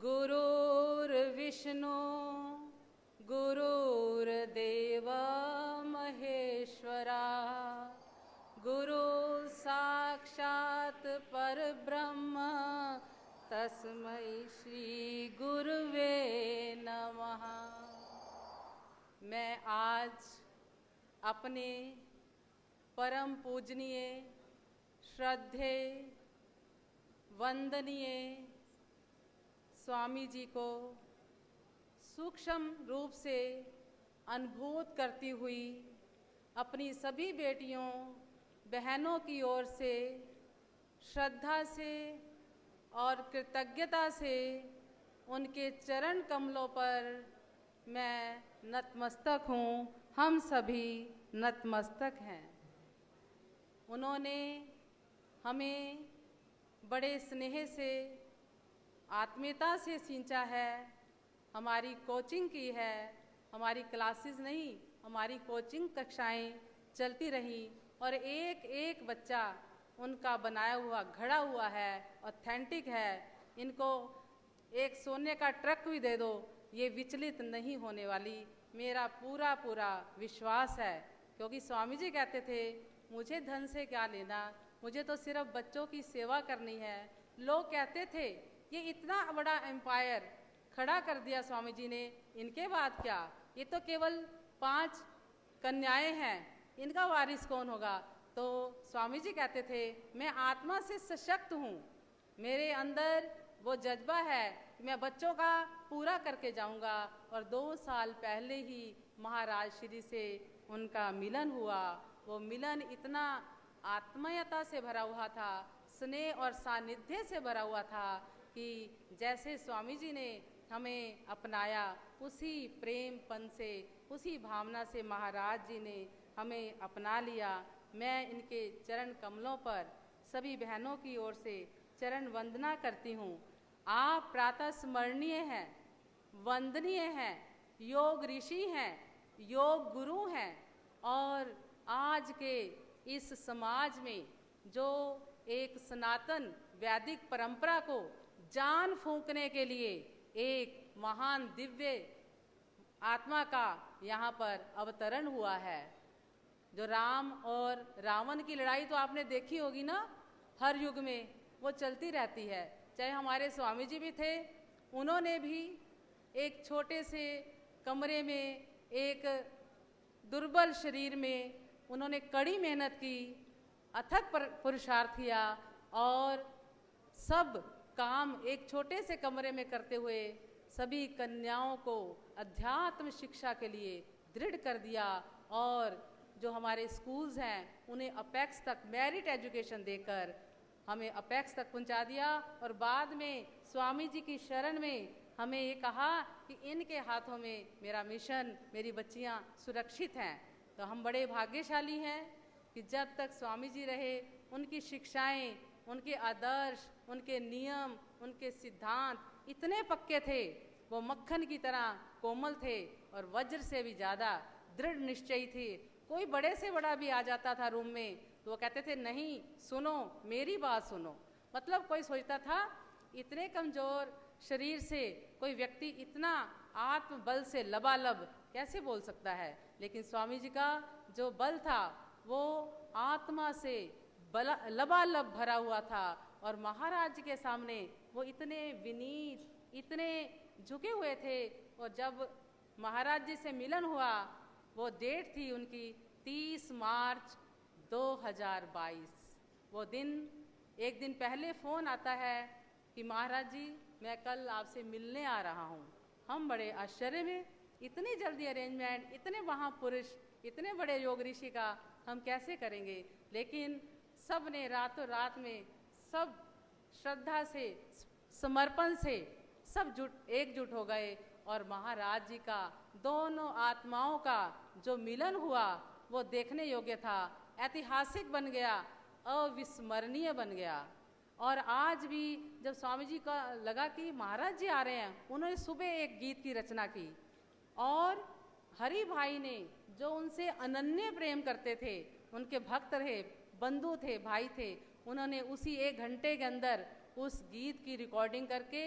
गुरुर्विष्णु गुरुर्देव महेश्वरा गुरु साक्षात् परब्रह्म तस्मै श्री गुरुवे नमः। मैं आज अपने परम पूजनीय श्रद्धेय वंदनीय स्वामी जी को सूक्ष्म रूप से अनुभूत करती हुई अपनी सभी बेटियों बहनों की ओर से श्रद्धा से और कृतज्ञता से उनके चरण कमलों पर मैं नतमस्तक हूँ। हम सभी नतमस्तक हैं। उन्होंने हमें बड़े स्नेह से आत्मीयता से सींचा है, हमारी कोचिंग की है, हमारी क्लासेस नहीं, हमारी कोचिंग कक्षाएं चलती रहीं और एक एक बच्चा उनका बनाया हुआ घड़ा हुआ है, ऑथेंटिक है। इनको एक सोने का ट्रक भी दे दो, ये विचलित नहीं होने वाली, मेरा पूरा पूरा विश्वास है। क्योंकि स्वामी जी कहते थे मुझे धन से क्या लेना, मुझे तो सिर्फ बच्चों की सेवा करनी है। लोग कहते थे ये इतना बड़ा एम्पायर खड़ा कर दिया स्वामी जी ने, इनके बाद क्या, ये तो केवल 5 कन्याएं हैं, इनका वारिस कौन होगा। तो स्वामी जी कहते थे मैं आत्मा से सशक्त हूँ, मेरे अंदर वो जज्बा है कि मैं बच्चों का पूरा करके जाऊँगा। और 2 साल पहले ही महाराज श्री से उनका मिलन हुआ। वो मिलन इतना आत्मीयता से भरा हुआ था, स्नेह और सानिध्य से भरा हुआ था कि जैसे स्वामी जी ने हमें अपनाया उसी प्रेमपन से, उसी भावना से महाराज जी ने हमें अपना लिया। मैं इनके चरण कमलों पर सभी बहनों की ओर से चरण वंदना करती हूँ। आप प्रातः स्मरणीय हैं, वंदनीय हैं, योग ऋषि हैं, योग गुरु हैं। और आज के इस समाज में जो एक सनातन वैदिक परंपरा को जान फूंकने के लिए एक महान दिव्य आत्मा का यहाँ पर अवतरण हुआ है। जो राम और रावण की लड़ाई तो आपने देखी होगी ना, हर युग में वो चलती रहती है। चाहे हमारे स्वामी जी भी थे, उन्होंने भी एक छोटे से कमरे में, एक दुर्बल शरीर में उन्होंने कड़ी मेहनत की, अथक पुरुषार्थ किया और सब काम एक छोटे से कमरे में करते हुए सभी कन्याओं को अध्यात्म शिक्षा के लिए दृढ़ कर दिया। और जो हमारे स्कूल्स हैं उन्हें अपेक्स तक मेरिट एजुकेशन देकर हमें अपेक्स तक पहुंचा दिया। और बाद में स्वामी जी की शरण में हमें ये कहा कि इनके हाथों में मेरा मिशन, मेरी बच्चियां सुरक्षित हैं। तो हम बड़े भाग्यशाली हैं कि जब तक स्वामी जी रहे उनकी शिक्षाएं, उनके आदर्श, उनके नियम, उनके सिद्धांत इतने पक्के थे, वो मक्खन की तरह कोमल थे और वज्र से भी ज़्यादा दृढ़ निश्चयी थे। कोई बड़े से बड़ा भी आ जाता था रूम में तो वो कहते थे नहीं सुनो, मेरी बात सुनो। मतलब कोई सोचता था इतने कमज़ोर शरीर से कोई व्यक्ति इतना आत्मबल से लबालब कैसे बोल सकता है। लेकिन स्वामी जी का जो बल था वो आत्मा से लबालब भरा हुआ था। और महाराज जी के सामने वो इतने विनीत, इतने झुके हुए थे। और जब महाराज जी से मिलन हुआ, वो डेट थी उनकी 30 मार्च 2022। वो दिन, एक दिन पहले फ़ोन आता है कि महाराज जी मैं कल आपसे मिलने आ रहा हूँ। हम बड़े आश्चर्य में, इतनी जल्दी अरेंजमेंट, इतने महापुरुष, इतने बड़े योग ऋषि का हम कैसे करेंगे। लेकिन सब ने रातों रात में, सब श्रद्धा से, समर्पण से सब एकजुट हो गए। और महाराज जी का दोनों आत्माओं का जो मिलन हुआ वो देखने योग्य था, ऐतिहासिक बन गया, अविस्मरणीय बन गया। और आज भी जब स्वामी जी का लगा कि महाराज जी आ रहे हैं, उन्होंने सुबह एक गीत की रचना की। और हरि भाई ने, जो उनसे अनन्य प्रेम करते थे, उनके भक्त रहे, बंधु थे, भाई थे, उन्होंने उसी 1 घंटे के अंदर उस गीत की रिकॉर्डिंग करके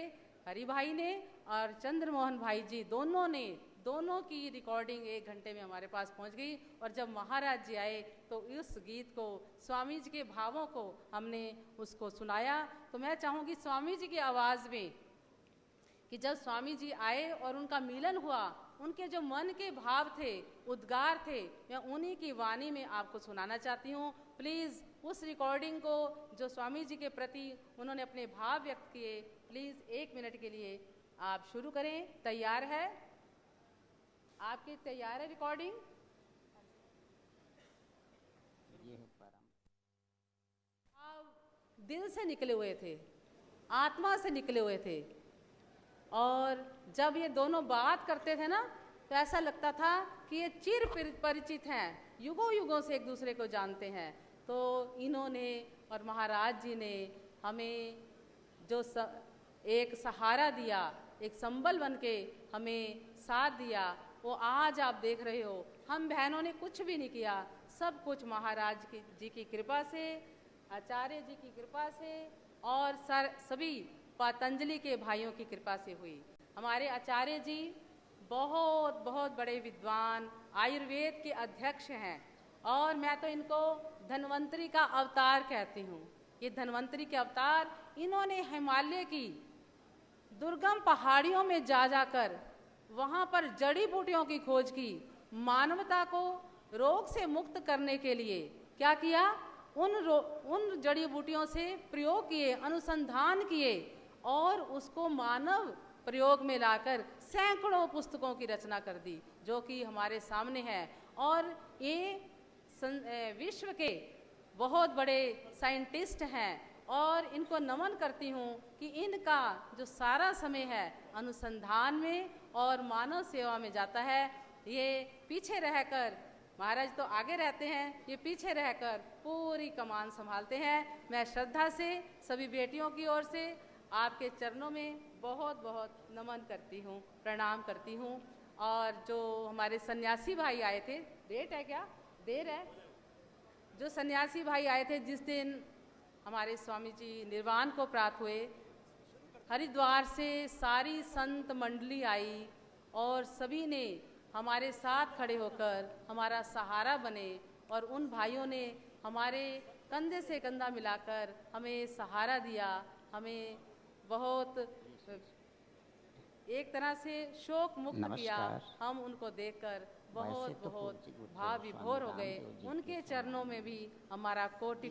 हरि भाई ने और चंद्रमोहन भाई जी दोनों की रिकॉर्डिंग 1 घंटे में हमारे पास पहुंच गई। और जब महाराज जी आए तो उस गीत को, स्वामी जी के भावों को हमने उसको सुनाया। तो मैं चाहूँगी स्वामी जी की आवाज़ में कि जब स्वामी जी आए और उनका मिलन हुआ, उनके जो मन के भाव थे, उद्गार थे, मैं उन्हीं की वाणी में आपको सुनाना चाहती हूँ। प्लीज़ उस रिकॉर्डिंग को जो स्वामी जी के प्रति उन्होंने अपने भाव व्यक्त किए, प्लीज़ 1 मिनट के लिए आप शुरू करें। तैयार है? आपकी तैयार है रिकॉर्डिंग? ये है परम। आप दिल से निकले हुए थे, आत्मा से निकले हुए थे। और जब ये दोनों बात करते थे ना, तो ऐसा लगता था कि ये चिर परिचित हैं, युगों युगों से एक दूसरे को जानते हैं। तो इन्होंने और महाराज जी ने हमें जो एक सहारा दिया, एक संबल बन के हमें साथ दिया, वो आज आप देख रहे हो। हम बहनों ने कुछ भी नहीं किया, सब कुछ महाराज जी की कृपा से, आचार्य जी की कृपा से और सभी पतंजलि के भाइयों की कृपा से हुई। हमारे आचार्य जी बहुत बहुत बड़े विद्वान, आयुर्वेद के अध्यक्ष हैं और मैं तो इनको धन्वंतरी का अवतार कहती हूँ। ये धन्वंतरी के अवतार, इन्होंने हिमालय की दुर्गम पहाड़ियों में जा जाकर वहाँ पर जड़ी बूटियों की खोज की। मानवता को रोग से मुक्त करने के लिए क्या किया? उन जड़ी बूटियों से प्रयोग किए, अनुसंधान किए और उसको मानव प्रयोग में लाकर सैकड़ों पुस्तकों की रचना कर दी, जो कि हमारे सामने है। और ये विश्व के बहुत बड़े साइंटिस्ट हैं और इनको नमन करती हूँ कि इनका जो सारा समय है अनुसंधान में और मानव सेवा में जाता है। ये पीछे रहकर, महाराज तो आगे रहते हैं, ये पीछे रहकर पूरी कमान संभालते हैं। मैं श्रद्धा से सभी बेटियों की ओर से आपके चरणों में बहुत बहुत नमन करती हूँ, प्रणाम करती हूँ। और जो हमारे सन्यासी भाई आए थे, डेट है क्या? देर है? जो सन्यासी भाई आए थे जिस दिन हमारे स्वामी जी निर्वाण को प्राप्त हुए, हरिद्वार से सारी संत मंडली आई और सभी ने हमारे साथ खड़े होकर हमारा सहारा बने। और उन भाइयों ने हमारे कंधे से कंधा मिलाकर हमें सहारा दिया, हमें बहुत एक तरह से शोक मुक्त किया। हम उनको देखकर बहुत बहुत भाव विभोर हो गए। उनके चरणों में भी हमारा कोटि